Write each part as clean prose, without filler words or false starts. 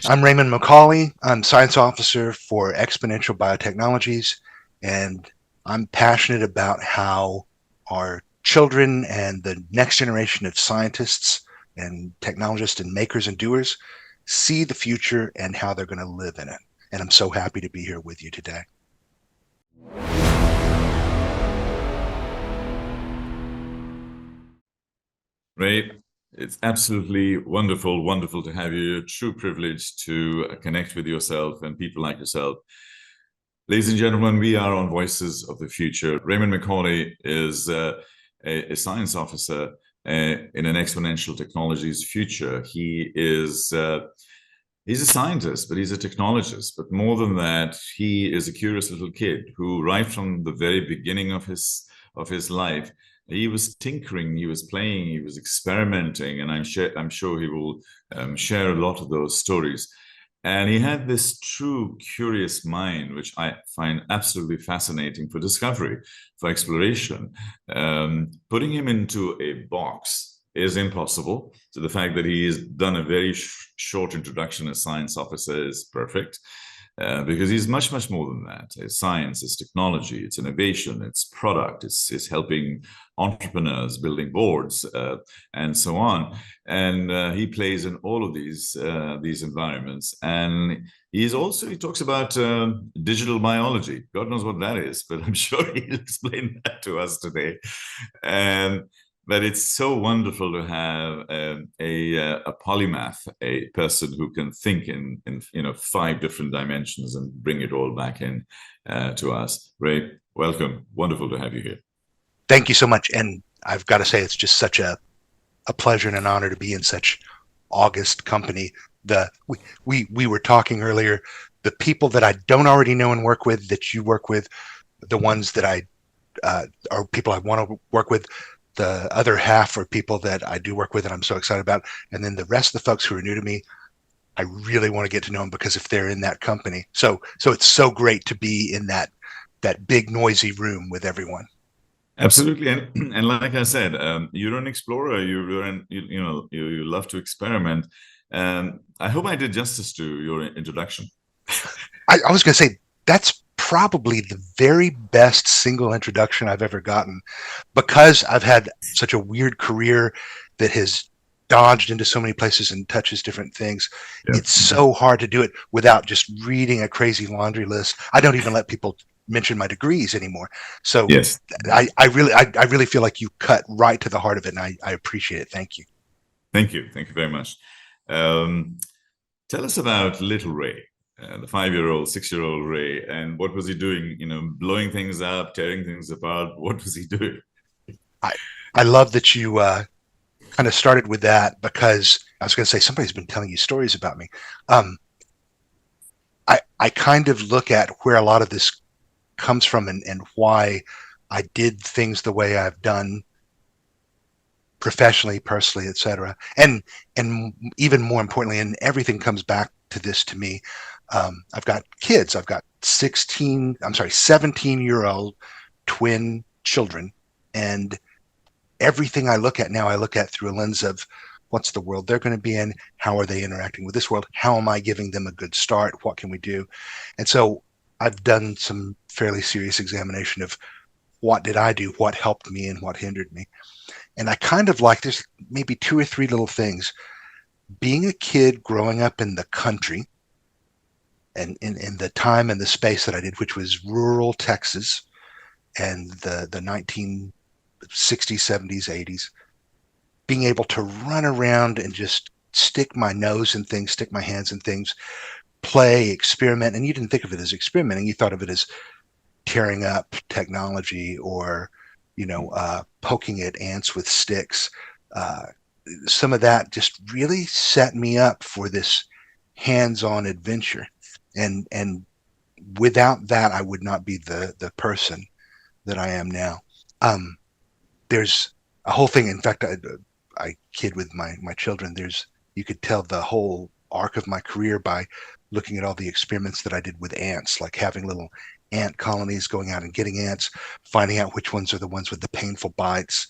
I'm Raymond McCauley. I'm Science Officer for Exponential Biotechnologies, and I'm passionate about how our children and the next generation of scientists and technologists and makers and doers see the future and how they're going to live in it. And I'm so happy to be here with you today. Ray, it's absolutely wonderful to have you. A true privilege to connect with yourself and people like yourself. Ladies and gentlemen, we are on Voices of the Future. Raymond McCauley is a science officer in an exponential technologies future. He's a scientist, but he's a technologist. But more than that, he is a curious little kid who, right from the very beginning of his life, he was tinkering, he was playing, he was experimenting, and I'm sure he will share a lot of those stories. And he had this true curious mind, which I find absolutely fascinating for discovery, for exploration. Putting him into a box is impossible. So the fact that he has done a very short introduction as science officer is perfect. Because he's much more than that. It's science, it's technology, it's innovation, it's product, it's helping entrepreneurs, building boards, and so on. And he plays in all of these environments. And he talks about digital biology. God knows what that is, but I'm sure he'll explain that to us today. And but it's so wonderful to have a polymath, a person who can think in 5 different dimensions and bring it all back in to us. Ray, welcome. Wonderful to have you here. Thank you so much. And I've got to say, it's just such a pleasure and an honor to be in such august company. We were talking earlier, the people that I don't already know and work with that you work with, the ones that I are people I want to work with. The other half are people that I do work with and I'm so excited about. And then the rest of the folks who are new to me, I really want to get to know them because if they're in that company. So it's so great to be in that big noisy room with everyone. Absolutely, and like I said, you're an explorer. You love to experiment. I hope I did justice to your introduction. I was going to say that's probably the very best single introduction I've ever gotten because I've had such a weird career that has dodged into so many places and touches different things. Yeah. It's so hard to do it without just reading a crazy laundry list. I don't even let people mention my degrees anymore. So Yes. I really feel like you cut right to the heart of it, and I appreciate it. Thank you. Thank you very much. Tell us about little Ray. The 5-year-old, 6-year-old Ray, and what was he doing? Blowing things up, tearing things apart. What was he doing? I love that you kind of started with that because I was going to say somebody's been telling you stories about me. I kind of look at where a lot of this comes from and why I did things the way I've done professionally, personally, etc. And even more importantly, and everything comes back to this to me. I've got kids. I've got 17-year-old twin children, and everything I look at now, I look at through a lens of what's the world they're going to be in? How are they interacting with this world? How am I giving them a good start? What can we do? And so I've done some fairly serious examination of what did I do? What helped me and what hindered me? And I kind of like there's maybe 2 or 3 little things. Being a kid growing up in the country and in the time and the space that I did, which was rural Texas and the 1960s, 70s, 80s, being able to run around and just stick my nose in things, stick my hands in things, play, experiment. And you didn't think of it as experimenting. You thought of it as tearing up technology or, poking at ants with sticks. Some of that just really set me up for this hands-on adventure. And without that, I would not be the person that I am now. There's a whole thing. In fact, I kid with my children. You could tell the whole arc of my career by looking at all the experiments that I did with ants, like having little ant colonies, going out and getting ants, finding out which ones are the ones with the painful bites,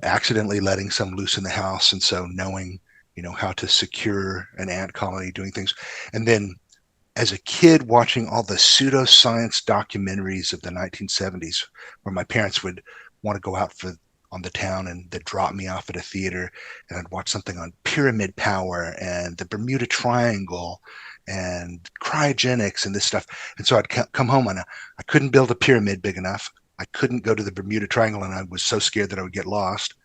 accidentally letting some loose in the house, and so knowing how to secure an ant colony, doing things. And then as a kid, watching all the pseudoscience documentaries of the 1970s, where my parents would want to go out on the town and they'd drop me off at a theater, and I'd watch something on pyramid power and the Bermuda Triangle and cryogenics and this stuff. And so I'd come home and I couldn't build a pyramid big enough. I couldn't go to the Bermuda Triangle, and I was so scared that I would get lost.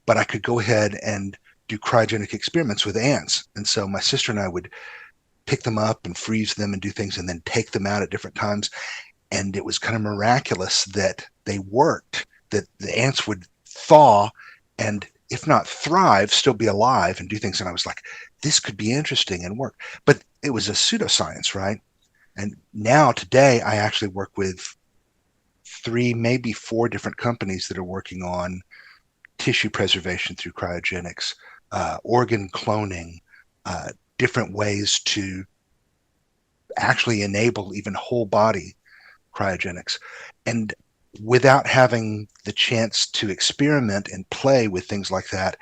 But I could go ahead and do cryogenic experiments with ants. And so my sister and I would pick them up and freeze them and do things and then take them out at different times. And it was kind of miraculous that they worked, that the ants would thaw and, if not thrive, still be alive and do things. And I was like, this could be interesting and work. But it was a pseudoscience, right? And now today, I actually work with 3, maybe 4 different companies that are working on tissue preservation through cryogenics, organ cloning, different ways to actually enable even whole body cryogenics. And without having the chance to experiment and play with things like that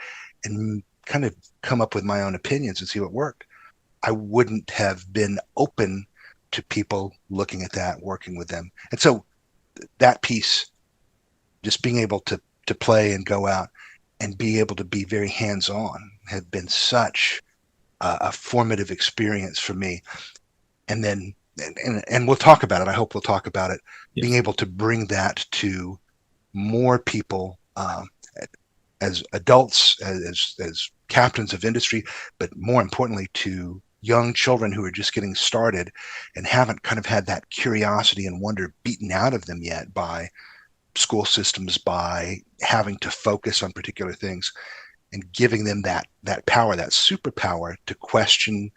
and kind of come up with my own opinions and see what worked, I wouldn't have been open to people looking at that, working with them. And so that piece, just being able to play and go out and be able to be very hands-on, have been such a formative experience for me. And then, and we'll talk about it. I hope we'll talk about it. Yes. Being able to bring that to more people as adults, as captains of industry, but more importantly to young children who are just getting started and haven't kind of had that curiosity and wonder beaten out of them yet by school systems, by having to focus on particular things, and giving them that power, that superpower to question,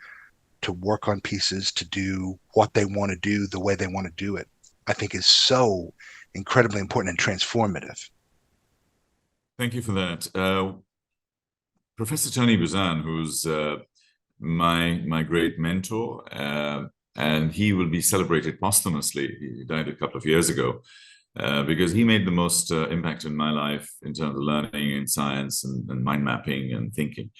to work on pieces, to do what they want to do the way they want to do it, I think is so incredibly important and transformative. Thank you for that. Professor Tony Buzan, who's my great mentor, and he will be celebrated posthumously. He died a couple of years ago. Because he made the most impact in my life in terms of learning and science and mind mapping and thinking.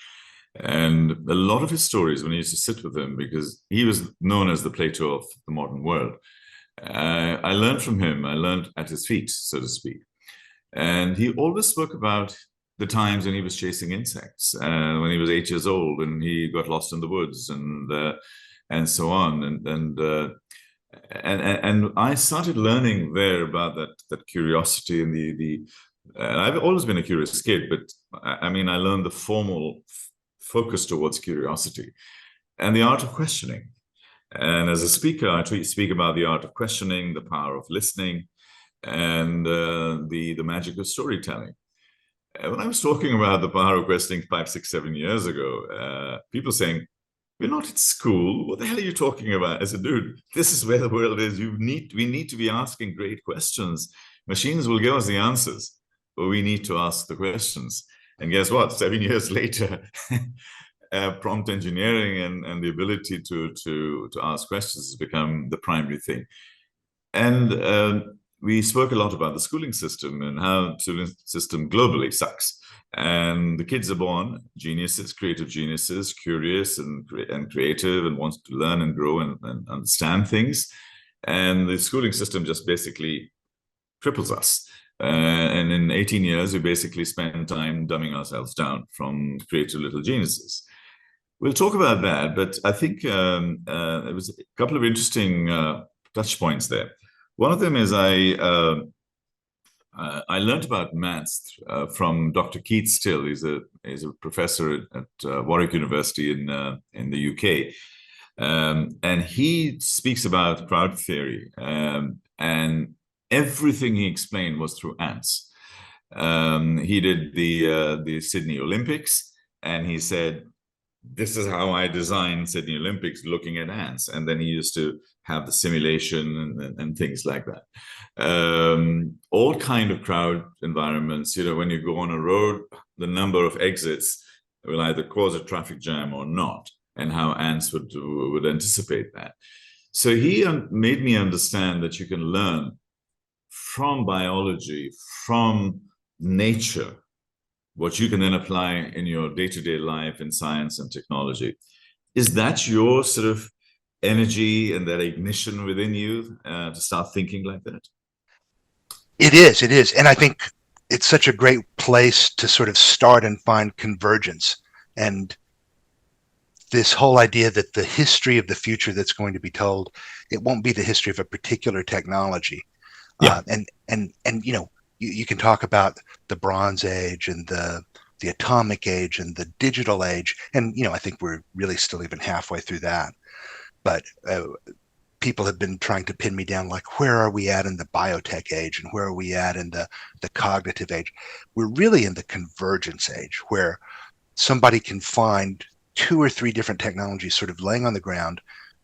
And a lot of his stories, when I used to sit with him, because he was known as the Plato of the modern world, I learned from him. I learned at his feet, so to speak. And he always spoke about the times when he was chasing insects, when he was 8 years old and he got lost in the woods and so on. And I started learning there about that curiosity and and I've always been a curious kid, but I mean, I learned the formal focus towards curiosity and the art of questioning. And as a speaker, I speak about the art of questioning, the power of listening, and the magic of storytelling. When I was talking about the power of questioning 5, 6, 7 years ago, people saying, "We're not at school. What the hell are you talking about?" I said, "Dude, this is where the world is. We need to be asking great questions. Machines will give us the answers, but we need to ask the questions." And guess what? 7 years later, prompt engineering and the ability to ask questions has become the primary thing. And we spoke a lot about the schooling system and how the schooling system globally sucks. And the kids are born geniuses, creative geniuses, curious and creative, and wants to learn and grow and understand things. And the schooling system just basically cripples us. And in 18 years, we basically spend time dumbing ourselves down from creative little geniuses. We'll talk about that, but I think there was a couple of interesting touch points there. One of them is I learned about maths from Dr. Keith Still. He's a professor at Warwick University in the UK, and he speaks about crowd theory, and everything he explained was through ants. He did the Sydney Olympics, and he said, "This is how I designed Sydney Olympics, looking at ants." And then he used to have the simulation and things like that. All kind of crowd environments. When you go on a road, the number of exits will either cause a traffic jam or not, and how ants would anticipate that. So he made me understand that you can learn from biology, from nature, what you can then apply in your day-to-day life in science and technology. Is that your sort of energy and that ignition within you to start thinking like that? It is. And I think it's such a great place to sort of start and find convergence. And this whole idea that the history of the future that's going to be told, it won't be the history of a particular technology. Yeah. And you can talk about the Bronze Age and the atomic age and the digital age, and I think we're really still even halfway through that. But people have been trying to pin me down, like, where are we at in the biotech age, and where are we at in the cognitive age? We're really in the convergence age, where somebody can find two or three different technologies sort of laying on the ground,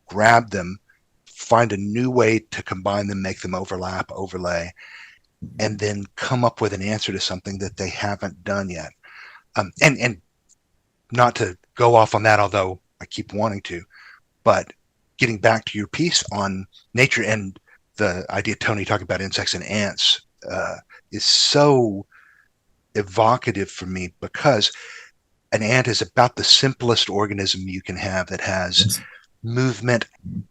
grab them, find a new way to combine them, make them overlap, overlay, and then come up with an answer to something that they haven't done yet. And not to go off on that, although I keep wanting to, but getting back to your piece on nature and the idea, Tony, talking about insects and ants, is so evocative for me, because an ant is about the simplest organism you can have that has Yes. movement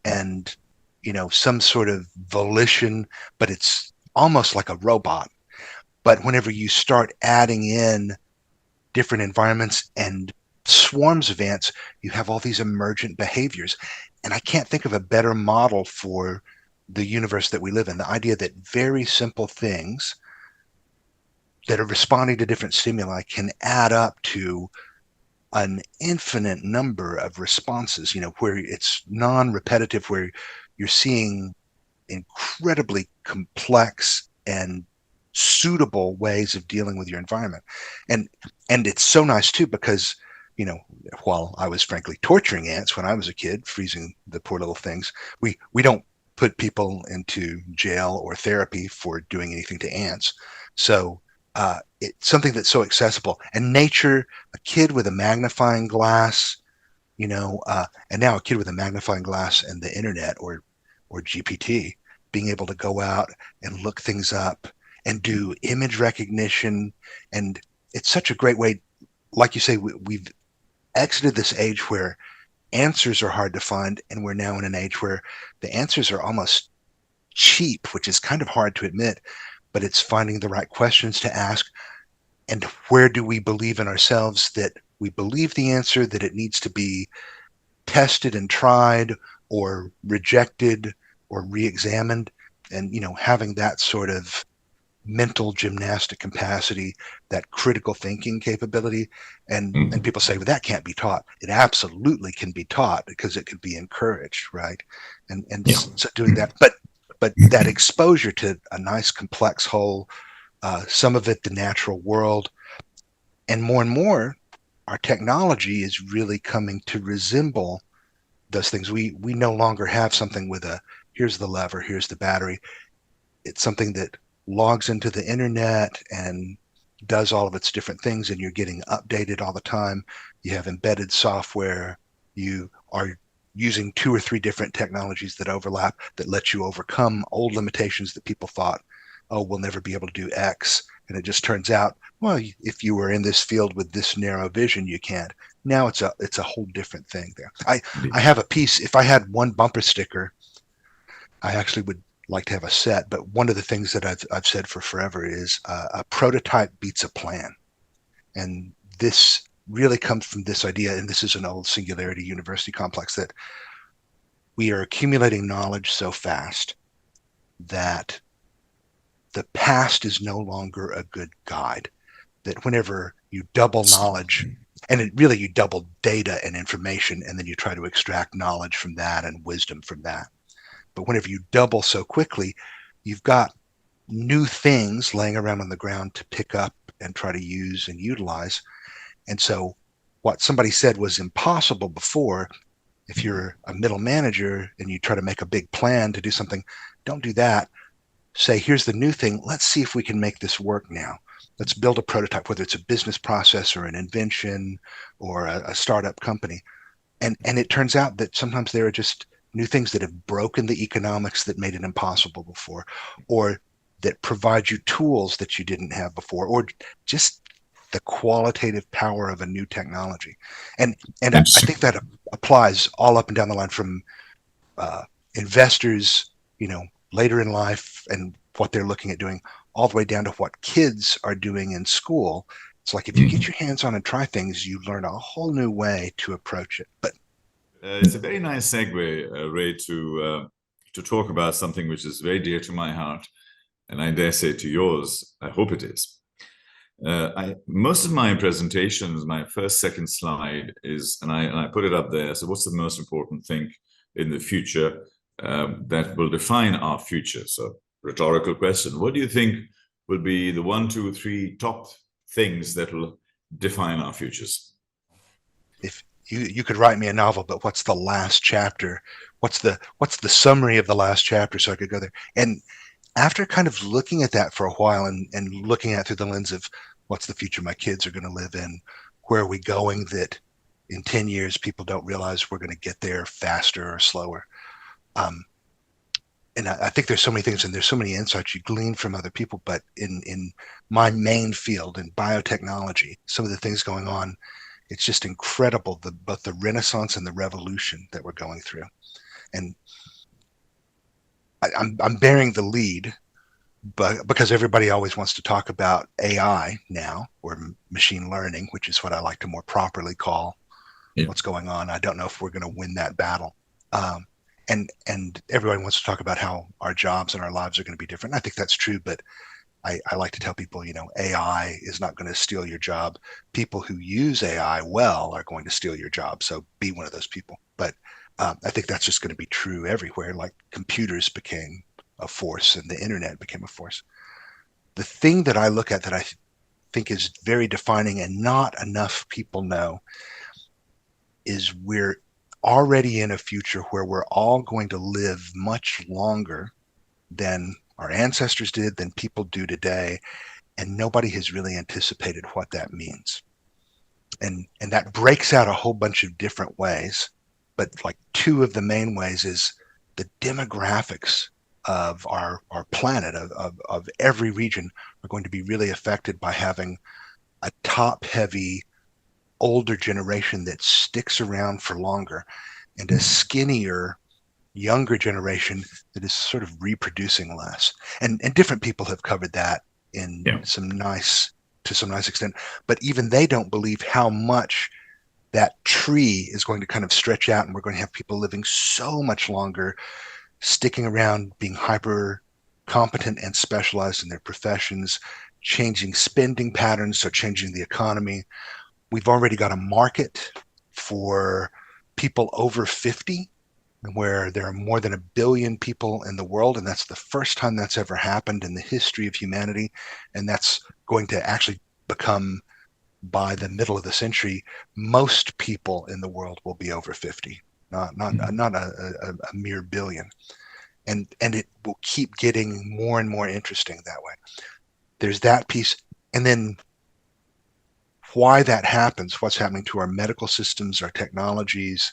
and some sort of volition, but it's almost like a robot. But whenever you start adding in different environments and swarms of ants, you have all these emergent behaviors. And I can't think of a better model for the universe that we live in. The idea that very simple things that are responding to different stimuli can add up to an infinite number of responses, where it's non-repetitive, where you're seeing incredibly complex and suitable ways of dealing with your environment. And it's so nice too, because while I was frankly torturing ants when I was a kid, freezing the poor little things, we don't put people into jail or therapy for doing anything to ants. So it's something that's so accessible. And nature, a kid with a magnifying glass, and now a kid with a magnifying glass and the internet, or GPT, being able to go out and look things up and do image recognition. And it's such a great way, like you say, we've exited this age where answers are hard to find, and we're now in an age where the answers are almost cheap, which is kind of hard to admit, but it's finding the right questions to ask. And where do we believe in ourselves that we believe the answer, that it needs to be tested and tried or rejected or re-examined? And having that sort of mental gymnastic capacity, that critical thinking capability. And Mhm. people say, well, that can't be taught. It absolutely can be taught, because it can be encouraged, right? And Yeah. so doing that, but that exposure to a nice complex whole, some of it the natural world, and more our technology is really coming to resemble those things. We no longer have something with a, here's the lever, here's the battery. It's something that logs into the internet and does all of its different things, and you're getting updated all the time. You have embedded software. You are using two or three different technologies that overlap, that let you overcome old limitations that people thought, oh, we'll never be able to do X. And it just turns out, well, if you were in this field with this narrow vision, you can't. Now it's a whole different thing there. I have a piece. If I had one bumper sticker, I actually would like to have a set. But one of the things that I've said for forever is a prototype beats a plan. And this really comes from this idea, and this is an old Singularity University complex, that we are accumulating knowledge so fast that the past is no longer a good guide. That whenever you double knowledge, and really you double data and information, and then you try to extract knowledge from that and wisdom from that. But whenever you double so quickly, you've got new things laying around on the ground to pick up and try to use and utilize. And so what somebody said was impossible before, if you're a middle manager and you try to make a big plan to do something, don't do that. Say, here's the new thing. Let's see if we can make this work now. Let's build a prototype, whether it's a business process or an invention or a startup company. And it turns out that sometimes there are just new things that have broken the economics that made it impossible before, or that provide you tools that you didn't have before, or just the qualitative power of a new technology. And I Interesting. think that applies all up and down the line, from investors, later in life and what they're looking at doing, all the way down to what kids are doing in school. It's like if you get Mhm. your hands on and try things, you learn a whole new way to approach it. But It's a very nice segue, Ray, to talk about something which is very dear to my heart, and I dare say to yours. I hope it is. Most of my presentations, my first, second slide is, and I put it up there. So, what's the most important thing in the future that will define our future? So, rhetorical question. What do you think will be the one, two, three top things that will define our futures? if you could write me a novel, but what's the last chapter? What's the summary of the last chapter, so I could go there? And after kind of looking at that for a while, and looking at through the lens of what's the future my kids are going to live in, where are we going, that in 10 years people don't realize we're going to get there faster or slower. Um, and I think there's so many things, and there's so many insights you glean from other people. But in my main field, in biotechnology, some of the things going on, it's just incredible, both the renaissance and the revolution that we're going through. And I'm bearing the lead, but because everybody always wants to talk about AI now, or machine learning, which is what I like to more properly call Yeah. what's going on. I don't know if we're going to win that battle. And everybody wants to talk about how our jobs and our lives are going to be different. I think that's true, but I like to tell people, AI is not going to steal your job. People who use AI well are going to steal your job. So be one of those people. But I think that's just going to be true everywhere. Like computers became a force and the internet became a force. The thing that I look at that I think is very defining and not enough people know is we're already in a future where we're all going to live much longer than our ancestors did, than people do today, and nobody has really anticipated what that means. And that breaks out a whole bunch of different ways, but like two of the main ways is the demographics of our planet, of every region, are going to be really affected by having a top heavy older generation that sticks around for longer, and a skinnier younger generation that is sort of reproducing less. And different people have covered that in Yeah. some nice extent, but even they don't believe how much that tree is going to kind of stretch out, and we're going to have people living so much longer, sticking around, being hyper competent and specialized in their professions, changing spending patterns, so changing the economy. We've already got a market for people over 50, where there are more than 1 billion people in the world, and that's the first time that's ever happened in the history of humanity. And that's going to actually become, by the middle of the century, most people in the world will be over 50, not a mere billion. And it will keep getting more and more interesting that way. There's that piece. And then why that happens, what's happening to our medical systems, our technologies,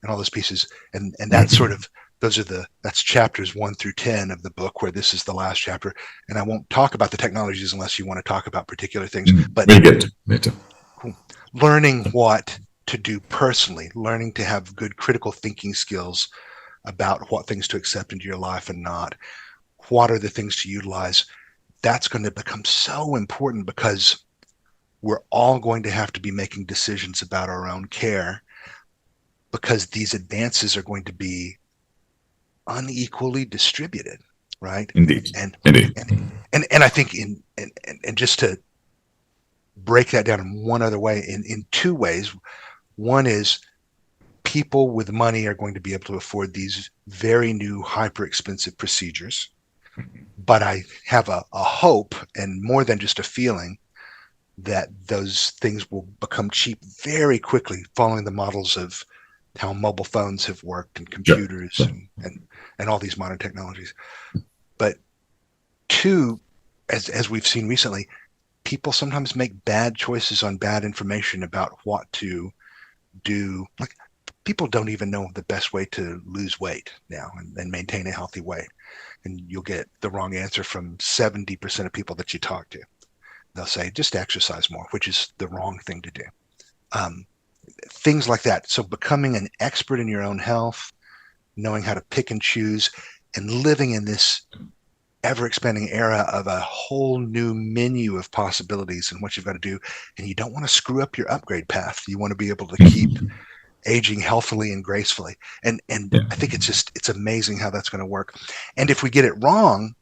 and all those pieces. And that's sort of, that's chapters 1 through 10 of the book, where this is the last chapter. And I won't talk about the technologies unless you want to talk about particular things. But We'll get later. learning what to do personally, learning to have good critical thinking skills about what things to accept into your life and not, what are the things to utilize, that's going to become so important, because we're all going to have to be making decisions about our own care, because these advances are going to be unequally distributed, right? Indeed. And Indeed. and I think and just to break that down in one other way, in two ways. One is people with money are going to be able to afford these very new hyper expensive procedures. But I have a hope, and more than just a feeling, that those things will become cheap very quickly, following the models of how mobile phones have worked, and Yeah. computers, and all these modern technologies. But two, as we've seen recently, people sometimes make bad choices on bad information about what to do. Like, people don't even know the best way to lose weight now, and maintain a healthy weight. And you'll get the wrong answer from 70% of people that you talk to. they'll say, just exercise more, which is the wrong thing to do. Um, Things like that. So becoming an expert in your own health, knowing how to pick and choose, and living in this ever expanding era of a whole new menu of possibilities and what you've got to do. And you don't want to screw up your upgrade path. You want to be able to keep aging healthily and gracefully. And Yeah. I think it's amazing how that's going to work. And if we get it wrong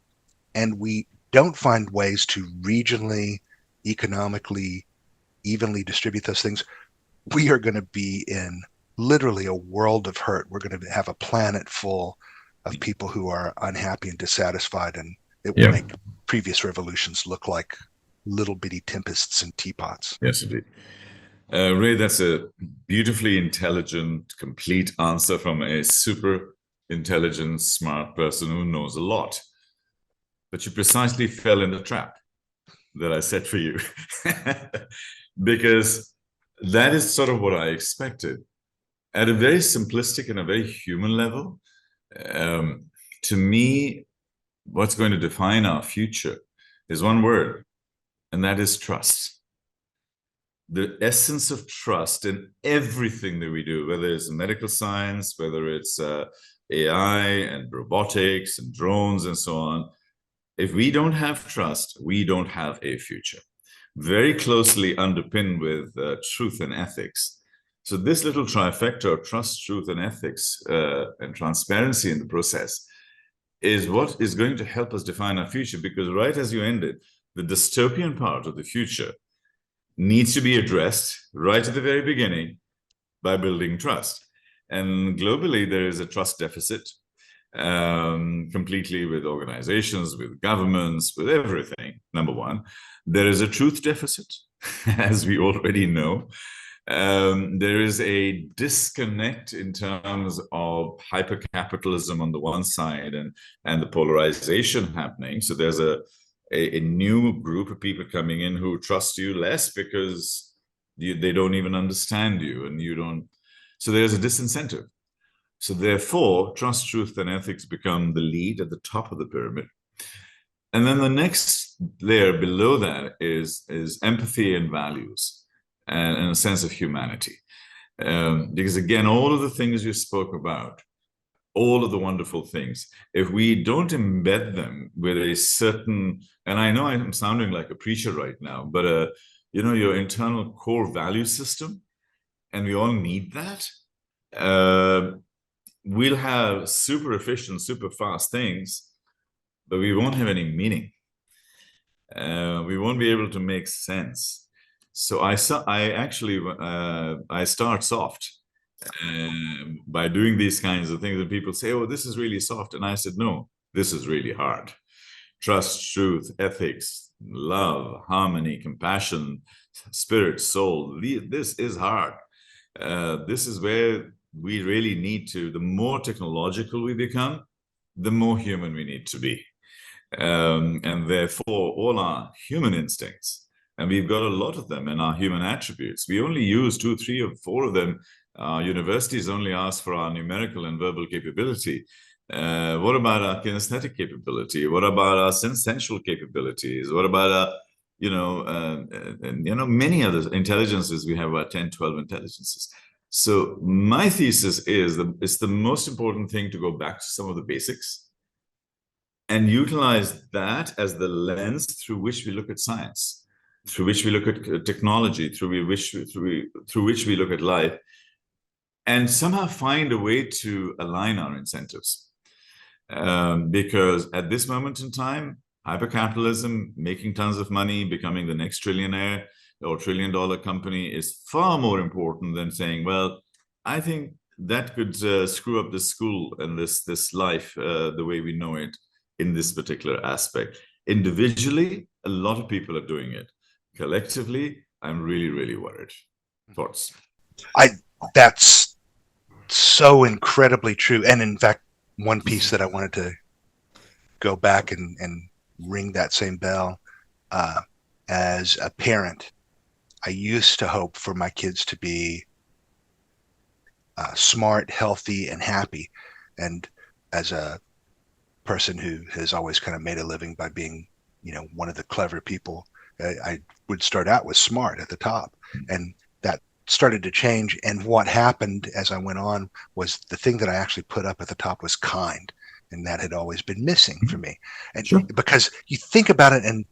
and we don't find ways to regionally, economically, evenly distribute those things, we are going to be in literally a world of hurt. We're going to have a planet full of people who are unhappy and dissatisfied, and it will Yeah. make previous revolutions look like little bitty tempests in teapots. Yes, indeed. Ray, that's a beautifully intelligent, complete answer from a super intelligent, smart person who knows a lot. But you precisely fell in the trap that I set for you. Because that is sort of what I expected. At a very simplistic and a very human level, to me, what's going to define our future is one word, and that is trust. The essence of trust in everything that we do, whether it's medical science, whether it's AI and robotics and drones and so on. If we don't have trust, we don't have a future. Very closely underpinned with truth and ethics. So this little trifecta of trust, truth, and ethics and transparency in the process is what is going to help us define our future. Because right as you ended, the dystopian part of the future needs to be addressed right at the very beginning by building trust. And globally, there is a trust deficit completely with organizations, with governments, with everything, number one. There is a truth deficit, as we already know. There is a disconnect in terms of hypercapitalism on the one side and the polarization happening. So there's a new group of people coming in who trust you less because they don't even understand you and you don't. So there's a disincentive. So therefore, trust, truth, and ethics become the lead at the top of the pyramid. And then the next layer below that is empathy and values and a sense of humanity. Because again, all of the things you spoke about, all of the wonderful things, if we don't embed them with a certain, and I know I'm sounding like a preacher right now, but your internal core value system, and we all need that, we'll have super efficient, super fast things, but we won't have any meaning. We won't be able to make sense. So I start soft by doing these kinds of things, and people say, "Oh, this is really soft," and I said, "No, this is really hard. Trust, truth, ethics, love, harmony, compassion, spirit, soul. This is hard. This is where we really need to, the more technological we become, the more human we need to be. And therefore, all our human instincts, and we've got a lot of them in our human attributes. We only use 2, 3, or 4 of them. Universities only ask for our numerical and verbal capability. What about our kinesthetic capability? What about our sensual capabilities? What about our, many other intelligences? We have about 10, 12 intelligences. So my thesis is that it's the most important thing to go back to some of the basics and utilize that as the lens through which we look at science, through which we look at technology, through which we look at life, and somehow find a way to align our incentives. Because at this moment in time, hypercapitalism, making tons of money, becoming the next trillionaire or trillion-dollar company is far more important than saying, well, I think that could screw up this school and this life the way we know it in this particular aspect. Individually, a lot of people are doing it. Collectively, I'm really, really worried. Thoughts? That's so incredibly true. And in fact, one piece that I wanted to go back and ring that same bell, as a parent, I used to hope for my kids to be smart, healthy, and happy. And as a person who has always kind of made a living by being, one of the clever people I would start out with smart at the top, and that started to change. And what happened as I went on was the thing that I actually put up at the top was kind, and that had always been missing for me. And Sure. because you think about it, and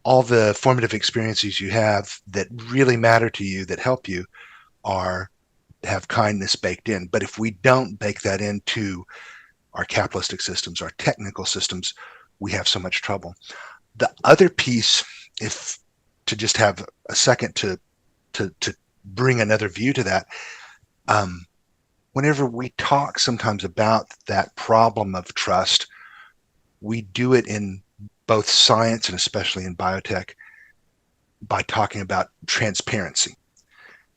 all the formative experiences you have that really matter to you, that help you, are have kindness baked in. But if we don't bake that into our capitalistic systems, our technical systems, we have so much trouble. The other piece, if to just have a second to bring another view to that, um, whenever we talk sometimes about that problem of trust, we do it in both science and especially in biotech by talking about transparency.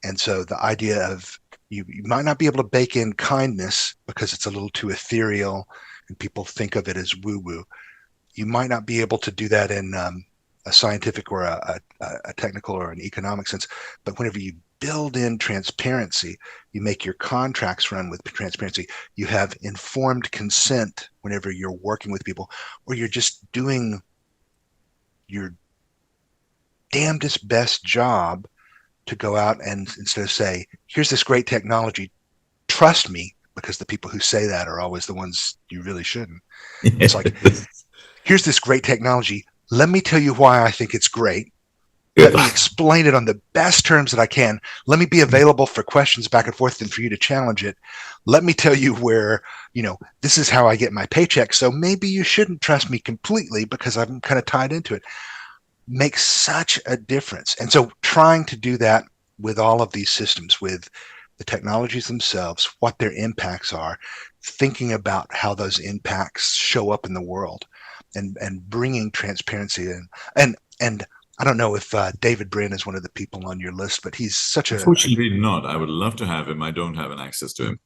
And so the idea of you might not be able to bake in kindness because it's a little too ethereal and people think of it as woo woo. You might not be able to do that in a scientific or a technical or an economic sense. But whenever you build in transparency, you make your contracts run with transparency. You have informed consent whenever you're working with people, or you're just doing your damnedest best job to go out and instead of say, here's this great technology, trust me, because the people who say that are always the ones you really shouldn't. It's like, here's this great technology. Let me tell you why I think it's great. Let me explain it on the best terms that I can. Let me be available for questions back and forth and for you to challenge it. Let me tell you where, this is how I get my paycheck. So maybe you shouldn't trust me completely because I'm kind of tied into it. Makes such a difference. And so trying to do that with all of these systems, with the technologies themselves, what their impacts are, thinking about how those impacts show up in the world, and bringing transparency in. And I don't know if David Brin is one of the people on your list, but he's such Unfortunately not. I would love to have him. I don't have an access to him.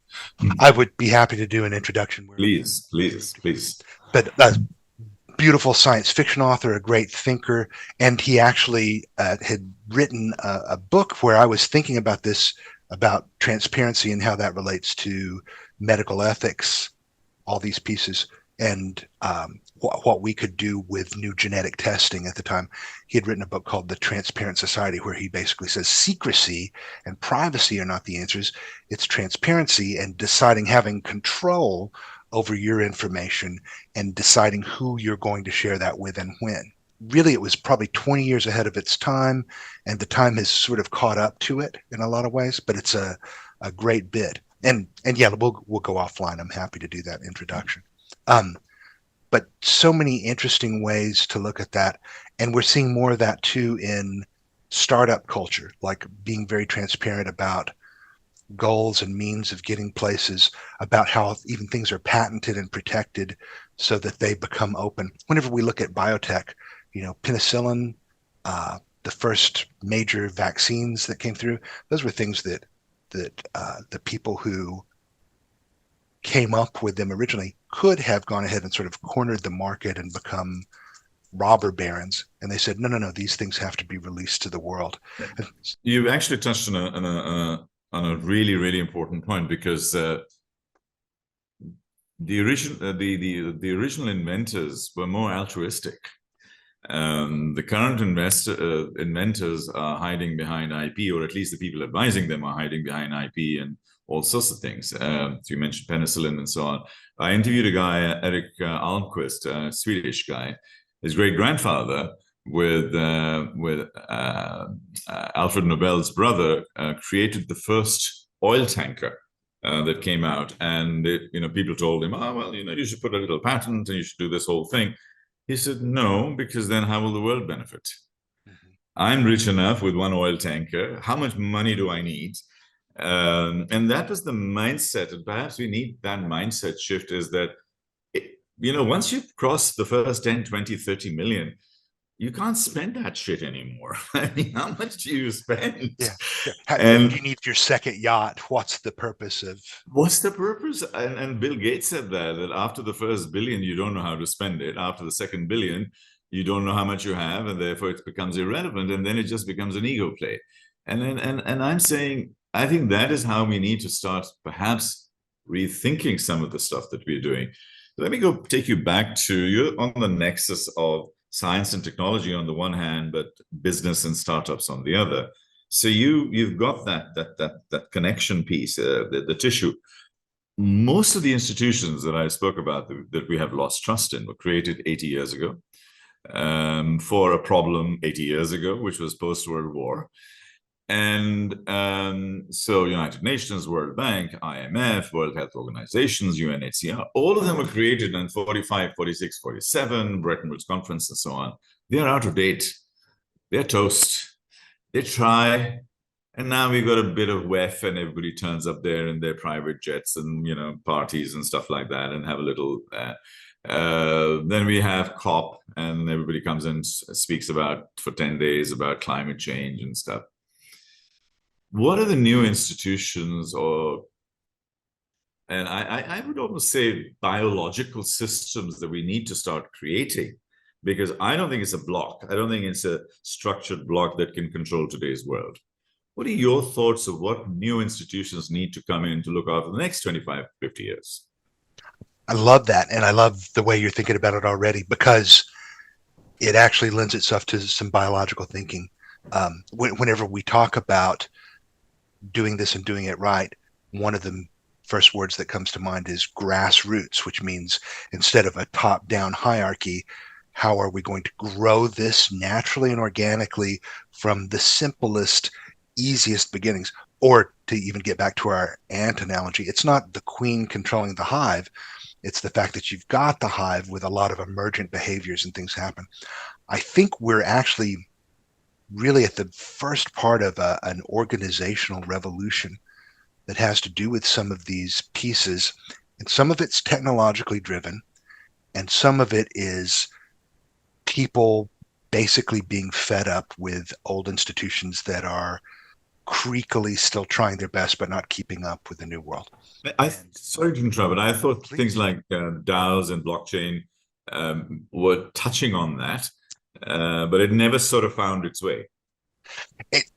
I would be happy to do an introduction. Please, please, please. But beautiful science fiction author, a great thinker, and he actually had written a book where I was thinking about this, about transparency and how that relates to medical ethics, all these pieces, and what we could do with new genetic testing at the time. He had written a book called The Transparent Society, where he basically says secrecy and privacy are not the answers. It's transparency and deciding, having control over your information and deciding who you're going to share that with and when. Really, it was probably 20 years ahead of its time, and the time has sort of caught up to it in a lot of ways, but it's a great bit. And yeah, we'll go offline. I'm happy to do that introduction. But so many interesting ways to look at that. And we're seeing more of that too in startup culture, like being very transparent about goals and means of getting places, about how even things are patented and protected so that they become open. Whenever we look at biotech, penicillin, the first major vaccines that came through, those were things that the people who came up with them originally could have gone ahead and sort of cornered the market and become robber barons. And they said, no, these things have to be released to the world. You've actually touched on a really, really important point, because the original inventors were more altruistic. The current inventors are hiding behind IP, or at least the people advising them are hiding behind IP and all sorts of things. So you mentioned penicillin and so on. I interviewed a guy, Eric Almquist, a Swedish guy. His great-grandfather, with Alfred Nobel's brother, created the first oil tanker that came out. And people told him, oh, well, you should put a little patent and you should do this whole thing. He said, no, because then how will the world benefit? Mm-hmm. I'm rich enough with one oil tanker. How much money do I need? And that was the mindset. And perhaps we need that mindset shift, is that, once you cross the first 10, 20, 30 million, you can't spend that shit anymore. I mean, how much do you spend? Yeah. And you need your second yacht. What's the purpose of? What's the purpose? And Bill Gates said that after the first billion, you don't know how to spend it. After the second billion, you don't know how much you have, and therefore it becomes irrelevant, and then it just becomes an ego play. And I'm saying, I think that is how we need to start perhaps rethinking some of the stuff that we're doing. Let me go take you back to, you're on the nexus of science and technology on the one hand, but business and startups on the other. So you've got that connection piece, the tissue. Most of the institutions that I spoke about that we have lost trust in were created 80 years ago for a problem 80 years ago, which was post-World War. And so United Nations, World Bank, IMF, World Health Organizations, UNHCR, all of them were created in 45, 46, 47, Bretton Woods Conference, and so on. They're out of date. They're toast. They try. And now we've got a bit of WEF and everybody turns up there in their private jets and, parties and stuff like that and have a little... then we have COP and everybody comes and speaks for 10 days about climate change and stuff. What are the new institutions and I would almost say biological systems that we need to start creating? Because I don't think it's a block. I don't think it's a structured block that can control today's world. What are your thoughts of what new institutions need to come in to look after the next 25, 50 years? I love that. And I love the way you're thinking about it already, because it actually lends itself to some biological thinking. Whenever we talk about doing this and doing it right, one of the first words that comes to mind is grassroots, which means instead of a top-down hierarchy, how are we going to grow this naturally and organically from the simplest, easiest beginnings? Or to even get back to our ant analogy, it's not the queen controlling the hive. It's the fact that you've got the hive with a lot of emergent behaviors and things happen. I think we're actually really at the first part of an organizational revolution that has to do with some of these pieces. And some of it's technologically driven, and some of it is people basically being fed up with old institutions that are creakily still trying their best, but not keeping up with the new world. Sorry to interrupt, but I thought things like DAOs and blockchain were touching on that, but it never sort of found its way.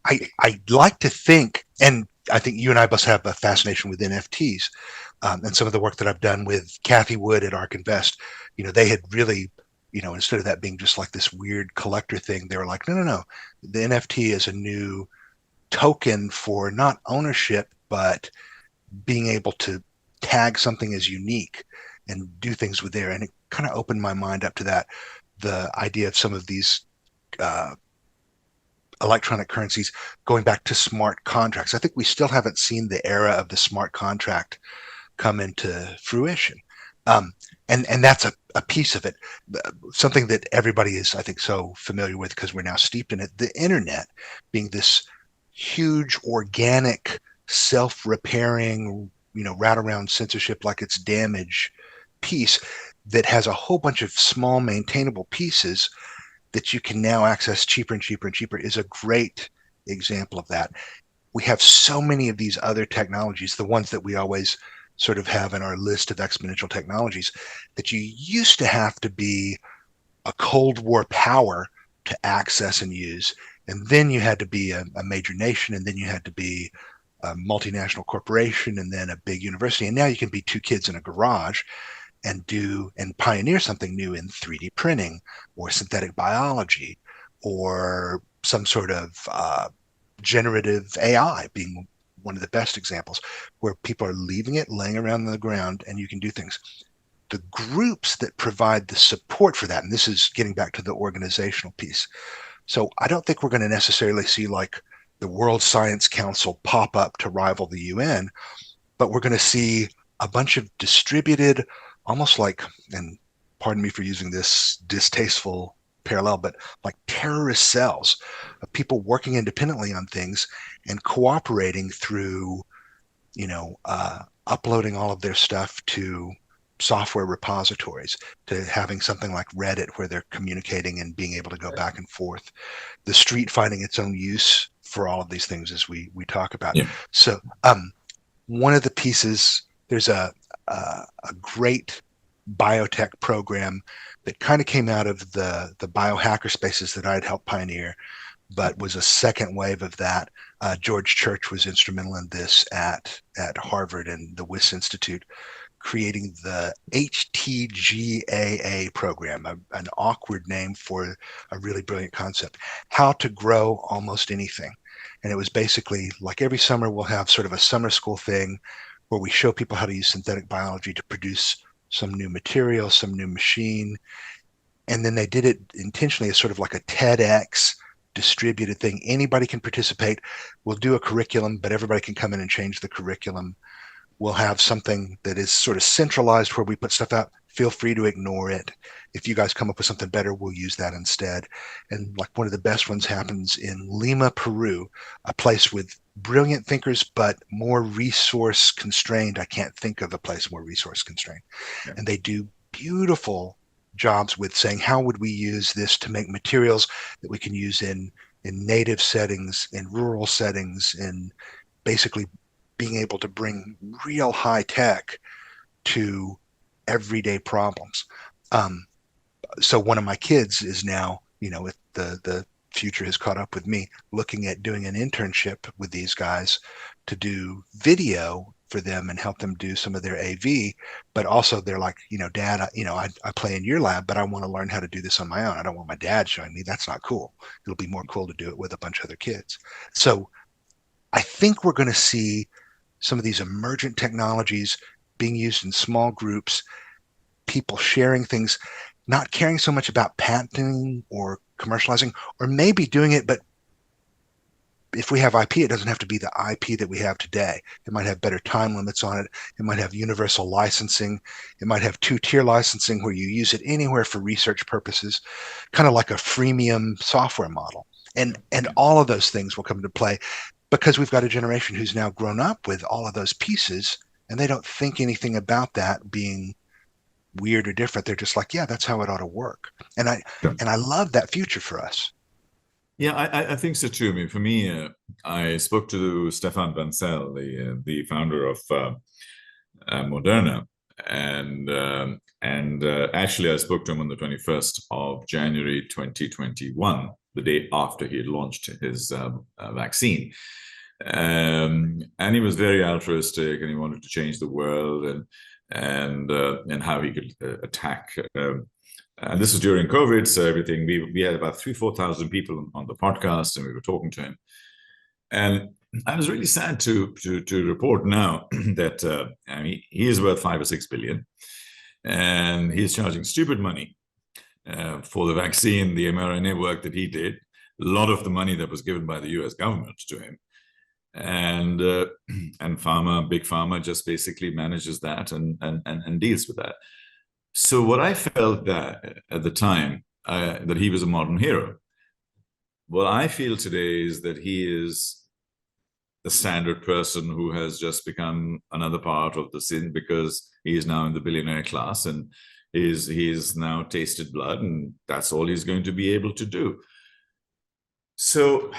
I like to think, and I think you and I both have a fascination with NFTs, and some of the work that I've done with Kathy Wood at ARK Invest, they had really, instead of that being just like this weird collector thing, they were like, no, the NFT is a new token for not ownership, but being able to tag something as unique and do things with there. And it kind of opened my mind up to that, the idea of some of these electronic currencies going back to smart contracts. I think we still haven't seen the era of the smart contract come into fruition. And that's a piece of it. Something that everybody is, I think, so familiar with because we're now steeped in it. The internet being this huge, organic, self-repairing, wraparound censorship like it's damage piece that has a whole bunch of small maintainable pieces that you can now access cheaper and cheaper and cheaper is a great example of that. We have so many of these other technologies, the ones that we always sort of have in our list of exponential technologies, that you used to have to be a Cold War power to access and use. And then you had to be a major nation, and then you had to be a multinational corporation, and then a big university. And now you can be two kids in a garage and pioneer something new in 3D printing or synthetic biology or some sort of generative AI being one of the best examples, where people are leaving it laying around on the ground and you can do things. The groups that provide the support for that, and this is getting back to the organizational piece. So I don't think we're going to necessarily see like the World Science Council pop up to rival the UN, but we're going to see a bunch of distributed, almost like, and pardon me for using this distasteful parallel, but like terrorist cells of people working independently on things and cooperating through, uploading all of their stuff to software repositories, to having something like Reddit where they're communicating and being able to go back and forth, the street finding its own use for all of these things as we talk about. Yeah. So one of the pieces, there's a great biotech program that kind of came out of the biohacker spaces that I'd helped pioneer, but was a second wave of that. George Church was instrumental in this at Harvard and the Wyss Institute, creating the HTGAA program, an awkward name for a really brilliant concept, how to grow almost anything. And it was basically like every summer we'll have sort of a summer school thing where we show people how to use synthetic biology to produce some new material, some new machine. And then they did it intentionally as sort of like a TEDx distributed thing. Anybody can participate. We'll do a curriculum, but everybody can come in and change the curriculum. We'll have something that is sort of centralized where we put stuff out. Feel free to ignore it. If you guys come up with something better, we'll use that instead. And like one of the best ones happens in Lima, Peru, a place with brilliant thinkers, but more resource constrained. I can't think of a place more resource constrained. Yeah. And they do beautiful jobs with saying, how would we use this to make materials that we can use in native settings, in rural settings, in basically being able to bring real high tech to everyday problems. So one of my kids is now, if the future has caught up with me, looking at doing an internship with these guys to do video for them and help them do some of their AV. But also they're like, Dad, I play in your lab, but I want to learn how to do this on my own. I don't want my dad showing me. That's not cool. It'll be more cool to do it with a bunch of other kids. So I think we're going to see some of these emergent technologies being used in small groups, people sharing things, not caring so much about patenting or commercializing, or maybe doing it, but if we have IP, it doesn't have to be the IP that we have today. It might have better time limits on it. It might have universal licensing. It might have two-tier licensing where you use it anywhere for research purposes, kind of like a freemium software model. And all of those things will come into play because we've got a generation who's now grown up with all of those pieces, and they don't think anything about that being weird or different. They're just like, yeah, that's how it ought to work. And I love that future for us. Yeah, I think so too. I mean, for me, I spoke to Stefan Bancel, the founder of Moderna, and actually I spoke to him on the 21st of January 2021, the day after he had launched his vaccine. And he was very altruistic, and he wanted to change the world and how he could attack. And this was during COVID, so everything we had about 4,000 people on the podcast, and we were talking to him. And I was really sad to report now that he is worth 5 or 6 billion, and he's charging stupid money for the vaccine, the mRNA work that he did. A lot of the money that was given by the U.S. government to him. And pharma, big pharma, just basically manages that and deals with that. So what I felt that at the time that he was a modern hero, what I feel today is that he is the standard person who has just become another part of the scene because he is now in the billionaire class and he's now tasted blood, and that's all he's going to be able to do. So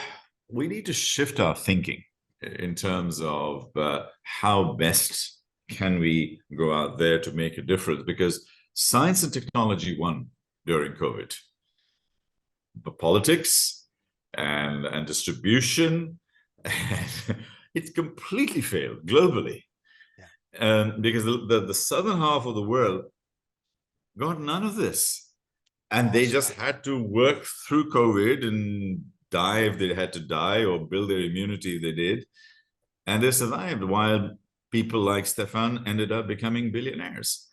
we need to shift our thinking in terms of how best can we go out there to make a difference, because science and technology won during COVID, but politics and distribution, it completely failed globally. Yeah. Because the southern half of the world got none of this, and they just had to work through COVID and die if they had to die, or build their immunity if they did, and they survived, while people like Stefan ended up becoming billionaires.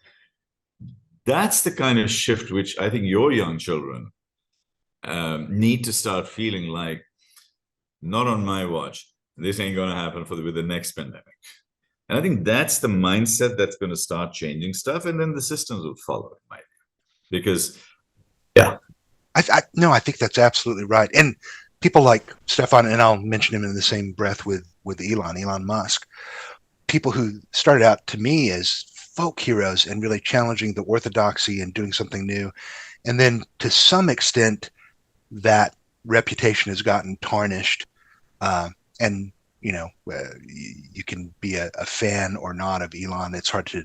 That's the kind of shift which I think your young children need to start feeling like, not on my watch, this ain't going to happen with the next pandemic. And I think that's the mindset that's going to start changing stuff, and then the systems will follow, in my view. Because, yeah. I think that's absolutely right. And people like Stefan, and I'll mention him in the same breath with Elon Musk, people who started out to me as folk heroes and really challenging the orthodoxy and doing something new. And then to some extent, that reputation has gotten tarnished. And, you can be a fan or not of Elon. It's hard to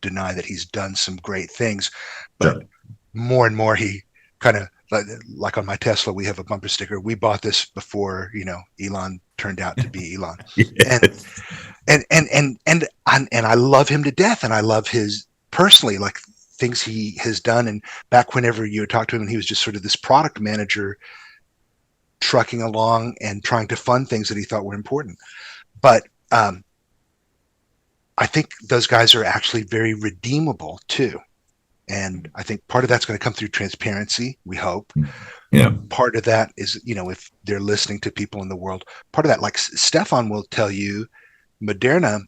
deny that he's done some great things. But sure, more and more he kind of, like on my Tesla, we have a bumper sticker. We bought this before, Elon turned out to be Elon. Yes. And I love him to death, and I love his personally, like things he has done. And back whenever you would talk to him, and he was just sort of this product manager trucking along and trying to fund things that he thought were important. But I think those guys are actually very redeemable too. And I think part of that's going to come through transparency, we hope. Yeah. Part of that is, if they're listening to people in the world, part of that, like Stefan will tell you, Moderna,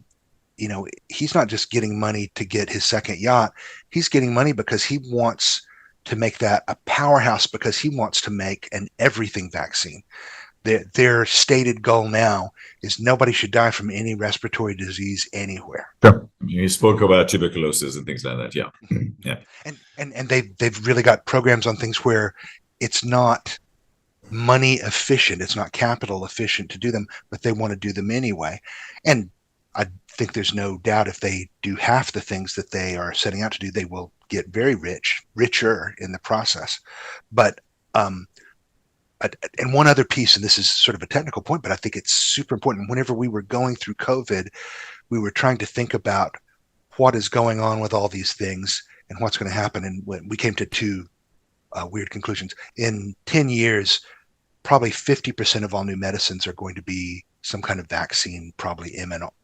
he's not just getting money to get his second yacht. He's getting money because he wants to make that a powerhouse, because he wants to make an everything vaccine. Their stated goal now is nobody should die from any respiratory disease anywhere. Sure. You spoke about tuberculosis and things like that. Yeah. Yeah. And they've really got programs on things where it's not money efficient, it's not capital efficient to do them, but they want to do them anyway. And I think there's no doubt if they do half the things that they are setting out to do, they will get very richer in the process. But and one other piece, and this is sort of a technical point, but I think it's super important. Whenever we were going through COVID, we were trying to think about what is going on with all these things and what's going to happen. And we came to two weird conclusions. In 10 years, probably 50% of all new medicines are going to be some kind of vaccine, probably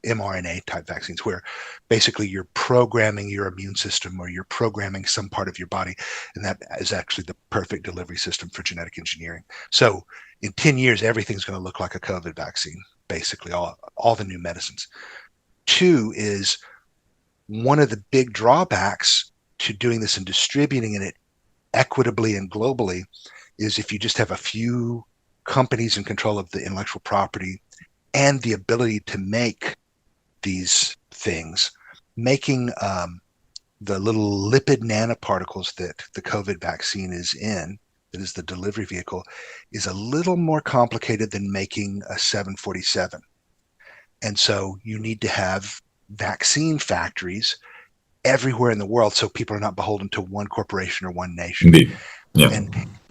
mRNA type vaccines, where basically you're programming your immune system, or you're programming some part of your body. And that is actually the perfect delivery system for genetic engineering. So in 10 years, everything's going to look like a COVID vaccine, basically all the new medicines. Two is, one of the big drawbacks to doing this and distributing it equitably and globally is if you just have a few companies in control of the intellectual property and the ability to make these things, making the little lipid nanoparticles that the COVID vaccine is in, that is the delivery vehicle, is a little more complicated than making a 747. And so you need to have vaccine factories everywhere in the world so people are not beholden to one corporation or one nation. Indeed. Yeah.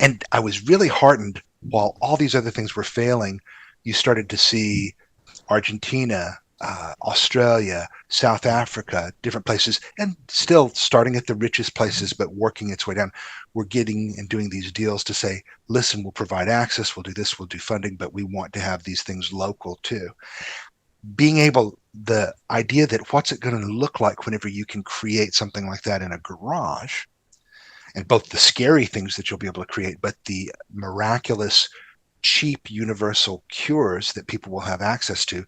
And I was really heartened while all these other things were failing. You started to see Argentina, Australia, South Africa, different places, and still starting at the richest places, but working its way down. We're getting and doing these deals to say, listen, we'll provide access, we'll do this, we'll do funding, but we want to have these things local too. Being able, the idea that what's it going to look like whenever you can create something like that in a garage, and both the scary things that you'll be able to create, but the miraculous, cheap, universal cures that people will have access to,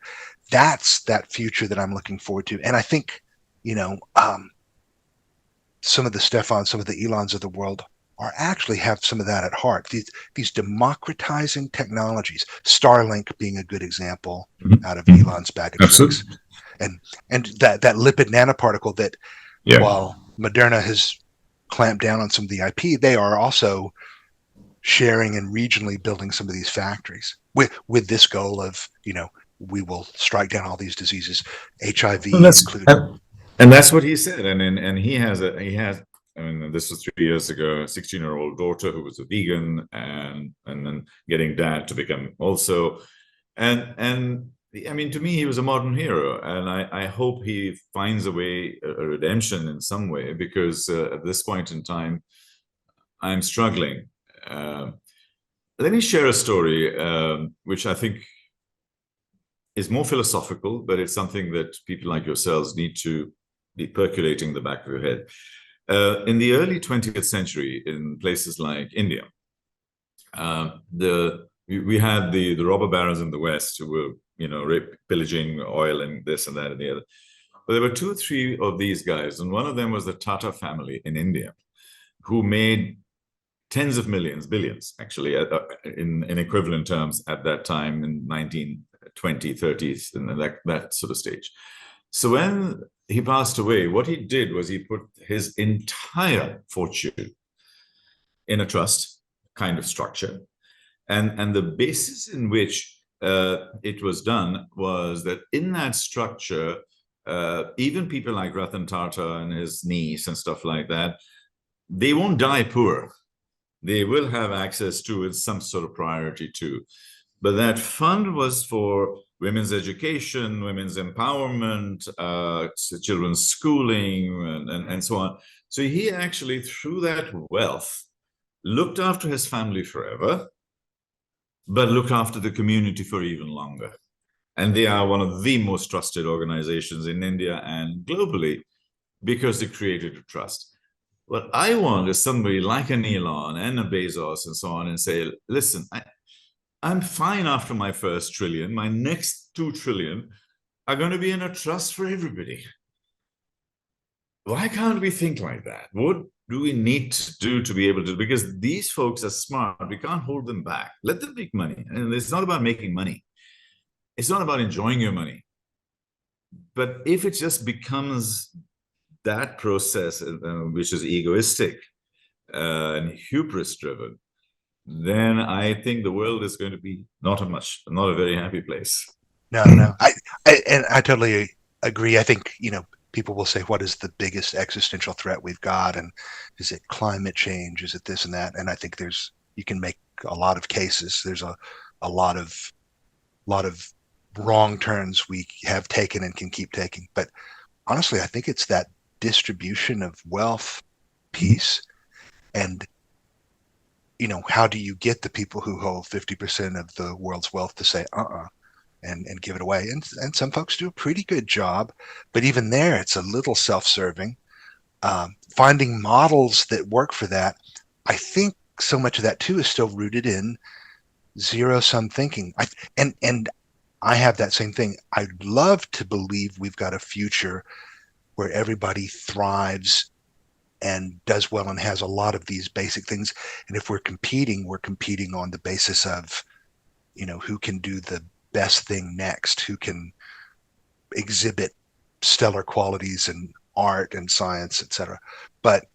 that's that future that I'm looking forward to. And I think, some of the Stefans, some of the Elons of the world are actually have some of that at heart. These democratizing technologies, Starlink being a good example out of Elon's bag of tricks. And that lipid nanoparticle that, while Moderna has clamped down on some of the IP, they are also sharing and regionally building some of these factories with this goal of, we will strike down all these diseases, HIV included. And that's what he said. And he has, I mean, this was 3 years ago, a 16-year-old daughter who was a vegan, and then getting dad to become also. And I mean, to me, he was a modern hero. And I hope he finds a way, a redemption in some way, because at this point in time, I'm struggling. Let me share a story, which I think is more philosophical, but it's something that people like yourselves need to be percolating in the back of your head. In the early 20th century, in places like India, we had the robber barons in the West who were, pillaging oil and this and that and the other. But there were 2 or 3 of these guys, and one of them was the Tata family in India, who made tens of millions, billions, actually, in equivalent terms at that time in 1920s, 30s, and that sort of stage. So when he passed away, what he did was he put his entire fortune in a trust kind of structure. And the basis in which it was done was that in that structure, even people like Ratan Tata and his niece and stuff like that, they won't die poor. They will have access to it, some sort of priority too. But that fund was for women's education, women's empowerment, children's schooling, and so on. So he actually, through that wealth, looked after his family forever, but looked after the community for even longer. And they are one of the most trusted organizations in India and globally because they created a trust. What I want is somebody like an Elon and a Bezos and so on and say, listen, I'm fine after my first trillion. My next 2 trillion are going to be in a trust for everybody. Why can't we think like that? What do we need to do to be able to? Because these folks are smart. We can't hold them back. Let them make money. And it's not about making money. It's not about enjoying your money. But if it just becomes that process, which is egoistic and hubris driven, then I think the world is going to be not a very happy place. No. I totally agree. I think, people will say, what is the biggest existential threat we've got? And is it climate change? Is it this and that? And I think you can make a lot of cases. There's a lot of wrong turns we have taken and can keep taking. But honestly, I think it's that distribution of wealth piece. And, how do you get the people who hold 50% of the world's wealth to say, and give it away? And some folks do a pretty good job, but even there, it's a little self-serving. Finding models that work for that, I think so much of that too is still rooted in zero-sum thinking. And I have that same thing. I'd love to believe we've got a future where everybody thrives and does well and has a lot of these basic things. And if we're competing on the basis of, who can do the best thing next, who can exhibit stellar qualities in art and science, etc. But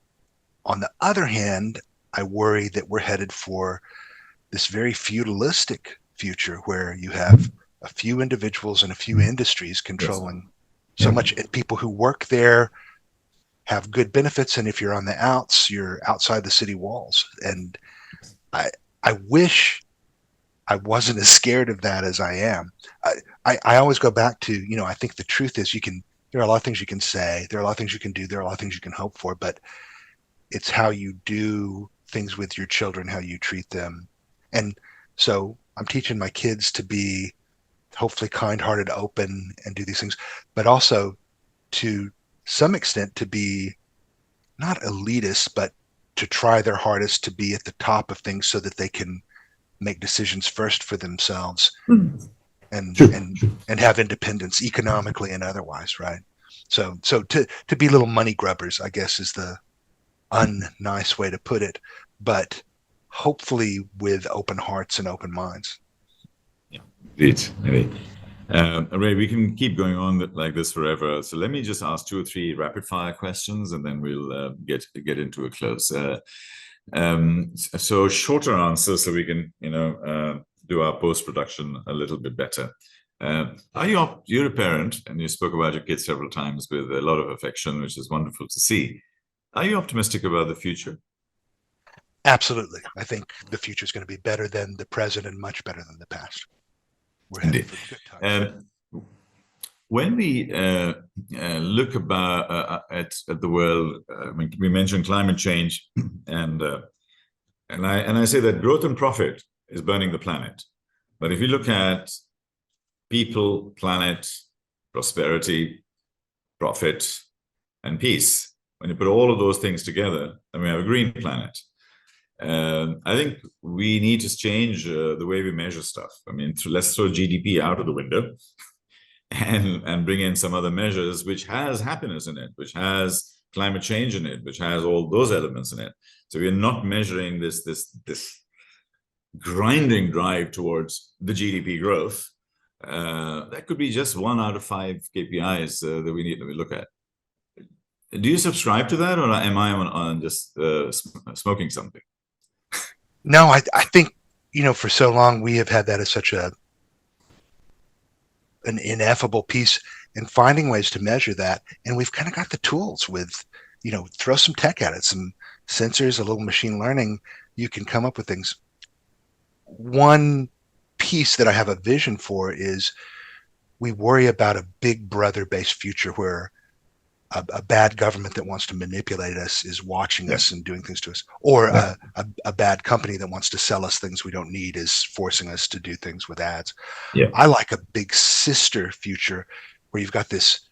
on the other hand, I worry that we're headed for this very feudalistic future where you have a few individuals and a few industries controlling so much, and people who work there have good benefits, and if you're on the outs, you're outside the city walls. And I wish I wasn't as scared of that as I am. I always go back to, I think the truth is there are a lot of things you can say, there are a lot of things you can do, there are a lot of things you can hope for, but it's how you do things with your children, how you treat them. And so I'm teaching my kids to be hopefully kind-hearted, open, and do these things, but also to some extent to be not elitist, but to try their hardest to be at the top of things so that they can make decisions first for themselves and have independence economically and otherwise, right? So to be little money grubbers, I guess, is the unnice way to put it, but hopefully with open hearts and open minds. Yeah, indeed. Ray, we can keep going on like this forever. So let me just ask 2 or 3 rapid fire questions, and then we'll get into a close. So shorter answers, so we can do our post production a little bit better. You're a parent, and you spoke about your kids several times with a lot of affection, which is wonderful to see. Are you optimistic about the future? Absolutely. I think the future is going to be better than the present and much better than the past. We're headed for good times. When we look at the world, we mentioned climate change, and I say that growth and profit is burning the planet. But if you look at people, planet, prosperity, profit, and peace, when you put all of those things together, then we have a green planet. I think we need to change the way we measure stuff. I mean, let's throw GDP out of the window and bring in some other measures which has happiness in it, which has climate change in it, which has all those elements in it. So we're not measuring this grinding drive towards the GDP growth. That could be just 1 out of 5 KPIs that we need to look at. Do you subscribe to that, or am I on just smoking something? No, I think, for so long we have had that as such an ineffable piece, and finding ways to measure that. And we've kind of got the tools with, throw some tech at it, some sensors, a little machine learning, you can come up with things. One piece that I have a vision for is we worry about a big brother based future where a bad government that wants to manipulate us is watching Yeah. us and doing things to us, or Yeah. a bad company that wants to sell us things we don't need is forcing us to do things with ads. Yeah. I like a big sister future where you've got this,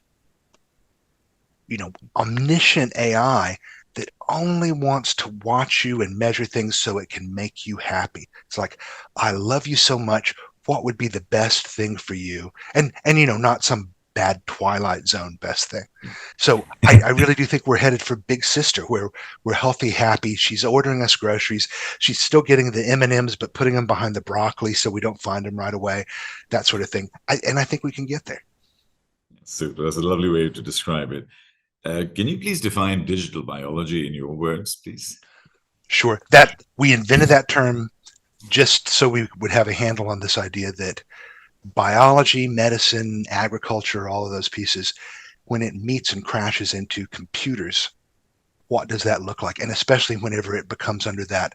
omniscient AI that only wants to watch you and measure things so it can make you happy. It's like, I love you so much. What would be the best thing for you? And not some bad Twilight Zone best thing. So I really do think we're headed for Big Sister, where we're healthy, happy. She's ordering us groceries. She's still getting the M&Ms, but putting them behind the broccoli so we don't find them right away. That sort of thing. And I think we can get there. Super. That's a lovely way to describe it. Can you please define digital biology in your words, please? Sure. That we invented that term just so we would have a handle on this idea that biology, medicine, agriculture, all of those pieces, when it meets and crashes into computers, what does that look like? And especially whenever it becomes under that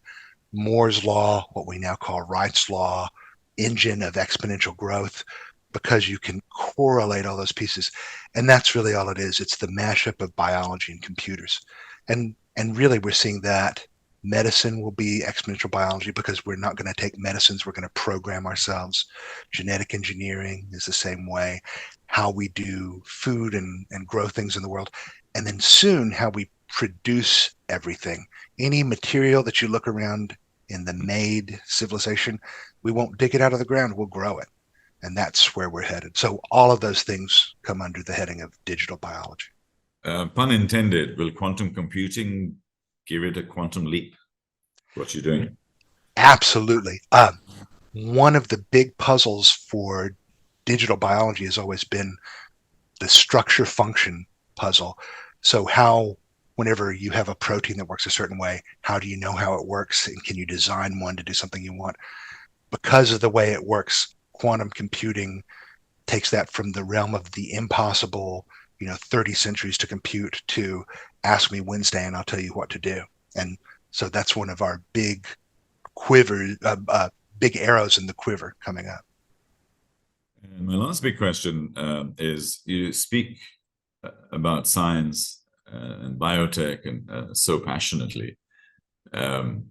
Moore's law, what we now call Wright's law, engine of exponential growth, because you can correlate all those pieces. And that's really all it is. It's the mashup of biology and computers. And really we're seeing that medicine will be exponential biology because we're not going to take medicines, we're going to program ourselves. Genetic engineering is the same way. How we do food and grow things in the world. And then soon how we produce everything. Any material that you look around in the made civilization, we won't dig it out of the ground, we'll grow it. And that's where we're headed. So all of those things come under the heading of digital biology. Pun intended, will quantum computing give it a quantum leap? What you're doing? Absolutely. One of the big puzzles for digital biology has always been the structure function puzzle. So how, whenever you have a protein that works a certain way, how do you know how it works? And can you design one to do something you want? Because of the way it works, quantum computing takes that from the realm of the impossible, 30 centuries to compute, to ask me Wednesday and I'll tell you what to do. And so that's one of our big big arrows in the quiver coming up. And my last big question is, you speak about science and biotech and so passionately. And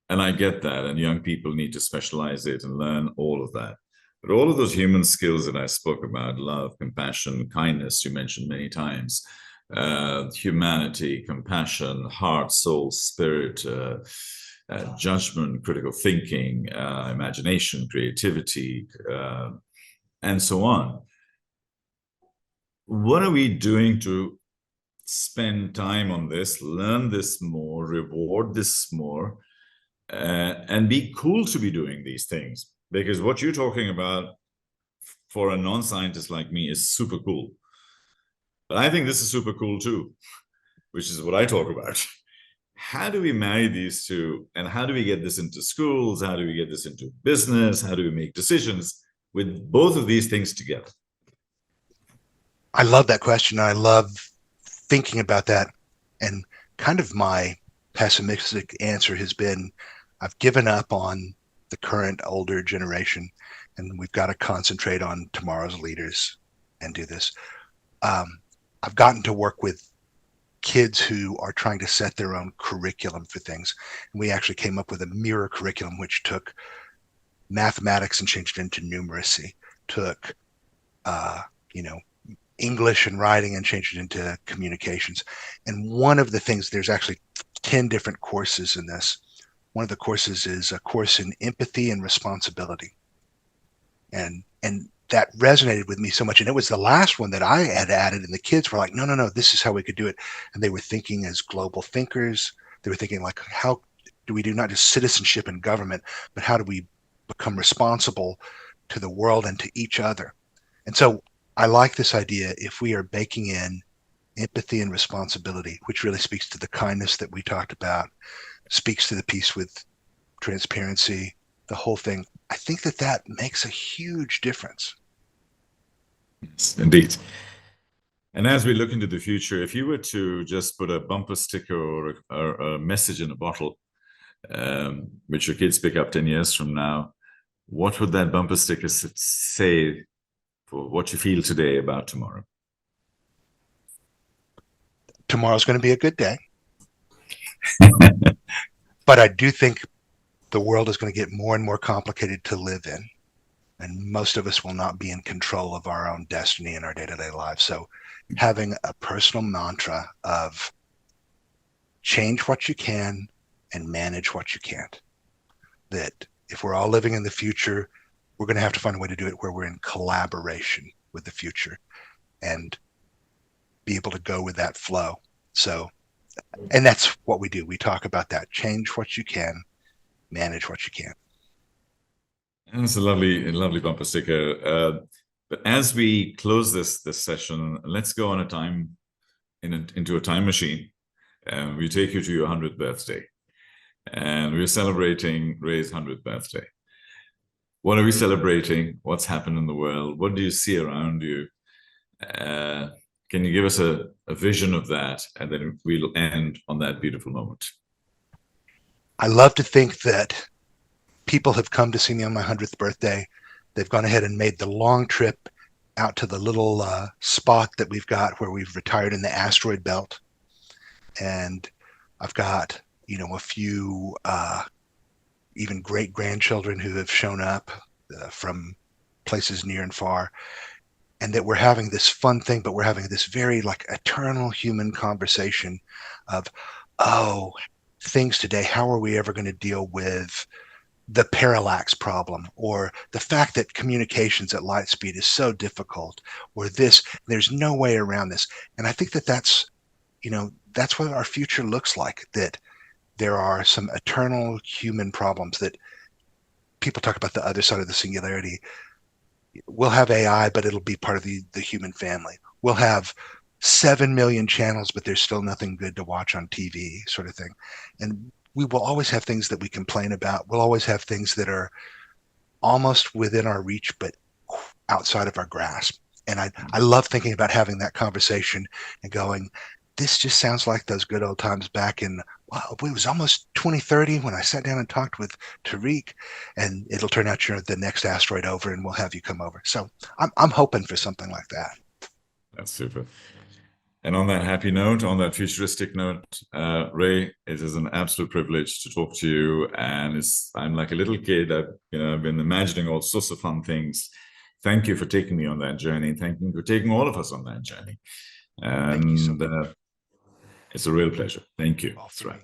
I get that, and young people need to specialize it and learn all of that. But all of those human skills that I spoke about, love, compassion, kindness, you mentioned many times, humanity, compassion, heart, soul, spirit, judgment, critical thinking, imagination, creativity, and so on. What are we doing to spend time on this, learn this more, reward this more, and be cool to be doing these things? Because what you're talking about for a non-scientist like me is super cool. But I think this is super cool too, which is what I talk about. How do we marry these two, and how do we get this into schools? How do we get this into business? How do we make decisions with both of these things together? I love that question. I love thinking about that. And kind of my pessimistic answer has been, I've given up on the current older generation, and we've got to concentrate on tomorrow's leaders and do this. I've gotten to work with kids who are trying to set their own curriculum for things. And we actually came up with a mirror curriculum, which took mathematics and changed it into numeracy, took, English and writing and changed it into communications. And one of the things, there's actually 10 different courses in this. One of the courses is a course in empathy and responsibility. And that resonated with me so much. And it was the last one that I had added, and the kids were like, no, this is how we could do it. And they were thinking as global thinkers. They were thinking like, how do we do not just citizenship and government, but how do we become responsible to the world and to each other? And so I like this idea, if we are baking in empathy and responsibility, which really speaks to the kindness that we talked about, speaks to the piece with transparency, the whole thing, I think that makes a huge difference. Yes, indeed. And as we look into the future, if you were to just put a bumper sticker or a message in a bottle, which your kids pick up 10 years from now, what would that bumper sticker say what you feel today about tomorrow? Tomorrow's going to be a good day, but I do think the world is going to get more and more complicated to live in. And most of us will not be in control of our own destiny in our day-to-day lives. So having a personal mantra of change what you can and manage what you can't. That if we're all living in the future, we're going to have to find a way to do it where we're in collaboration with the future and be able to go with that flow. So, and that's what we do. We talk about that. Change what you can, manage what you can't. And it's a lovely bumper sticker. But as we close this session, let's go on into a time machine, and we take you to your 100th birthday, and we're celebrating Ray's 100th birthday. What are we celebrating? What's happened in the world? What do you see around you? Can you give us a vision of that, and then we'll end on that beautiful moment? I love to think that people have come to see me on my 100th birthday. They've gone ahead and made the long trip out to the little spot that we've got where we've retired in the asteroid belt. And I've got, a few even great grandchildren who have shown up from places near and far. And that we're having this fun thing, but we're having this very eternal human conversation of, oh, things today, how are we ever going to deal with the parallax problem, or the fact that communications at light speed is so difficult, or there's no way around this. And I think that's what our future looks like, that there are some eternal human problems that people talk about the other side of the singularity. We'll have AI, but it'll be part of the human family. We'll have 7 million channels, but there's still nothing good to watch on TV, sort of thing. And we will always have things that we complain about. We'll always have things that are almost within our reach, but outside of our grasp. And I love thinking about having that conversation and going, this just sounds like those good old times back in, wow, it was almost 2030 when I sat down and talked with Tariq, and it'll turn out you're the next asteroid over and we'll have you come over. So I'm hoping for something like that. That's super. And on that happy note, on that futuristic note, Ray, it is an absolute privilege to talk to you. And I'm like a little kid. I've been imagining all sorts of fun things. Thank you for taking me on that journey. Thank you for taking all of us on that journey. And it's a real pleasure. Thank you. That's right.